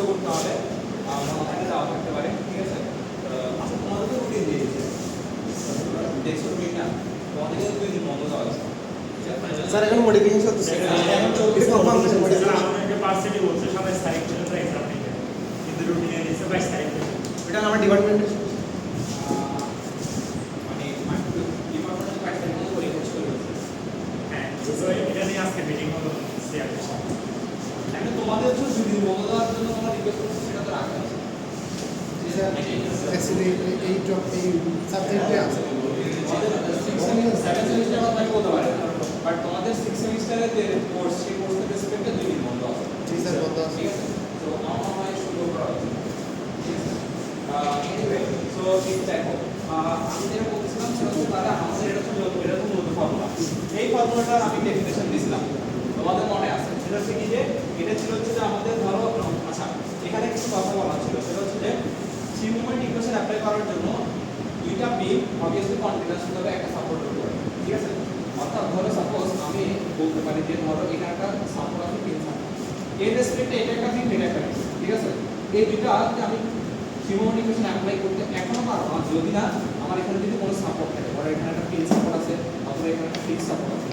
করতে হবে মনে দেওয়া থাকতে পারে, ঠিক আছে? আচ্ছা, তোমাদেরকে রুটিন দিয়েছে, দেখছো রুটিনটা? তোমাদেরকে 2 দিন বন্ধ দেওয়া হয়েছে। স্যার এখন মডিফিকেশন চলতেছে, এখন চলতেছে কনফার্মেশন মডিফিকেশন। আমাদেরকে পার্সেন্টই বলছে 27 তারিখ পর্যন্ত এক্সাম নিতে, কিন্তু রুটিনে দিয়েছে 22 তারিখ পর্যন্ত। এটা আমার ডিপার্টমেন্টের মানে ডিপার্টমেন্টের কাজ থেকে পরীক্ষা শুরু হয়েছে। হ্যাঁ, তো এটা নিয়ে আজকে মিটিং হলো সিআরপির সাথে। আমি তোমাদের হচ্ছে 2 দিন বন্ধ দেওয়ার জন্য তোমরা রিকোয়েস্ট করছো, সেটা তো রাখা আছে। অ্যাকচুয়ালি এই জব এই সাবজেক্টে আছে। তোমাদের 6 সেমিস্টার 7 সেমিস্টার কথা বলতে পারে না, বাট তোমাদের 6 সেমিস্টারের যে কোর্স, সেই কোর্সের রেসপেক্টে 2 দিন বন্ধ আছে। ঠিক স্যার, বন্ধ আছে। ঠিক আছে, তো আমার মনে হয় সুযোগ করা উচিত। ঠিক আছে, এনিওয়ে, সো ঠিক দেখো, আমি যেটা বলছিলাম সেটা হচ্ছে তারা আমাদের এটা তো মূলত ফর্মুলা। এই ফর্মুলাটার আমি ডেফিনেশন দিয়েছিলাম, তোমাদের মনে আছে? সেটা হচ্ছে কি যে এটা ছিল হচ্ছে যে আমাদের ধরো, আচ্ছা এখানে কিছু কথা বলা ছিল, সেটা হচ্ছে যে থ্রি মোমেন্ট ইকুয়েশন অ্যাপ্লাই করার জন্য দুইটা বিম অবভিয়াসলি কন্টিনিউয়াস হতে হবে একটা সাপোর্টের উপরে, ঠিক আছে? অর্থাৎ ধরো সাপোজ আমি বলতে পারি যে ধরো এখানে একটা সাপোর্ট আছে, পিন সাপোর্ট, এর রেসপেক্টে এটা একটা বিম, এটা একটা বিম, ঠিক আছে? এই দুইটা আমি থ্রি মোমেন্ট ইকুয়েশন অ্যাপ্লাই করতে এখনো পারবো না যদি না আমার এখানে যদি কোনো সাপোর্ট থাকে, ধরো এখানে একটা পিন সাপোর্ট আছে অথবা এখানে একটা ফিক্স সাপোর্ট আছে,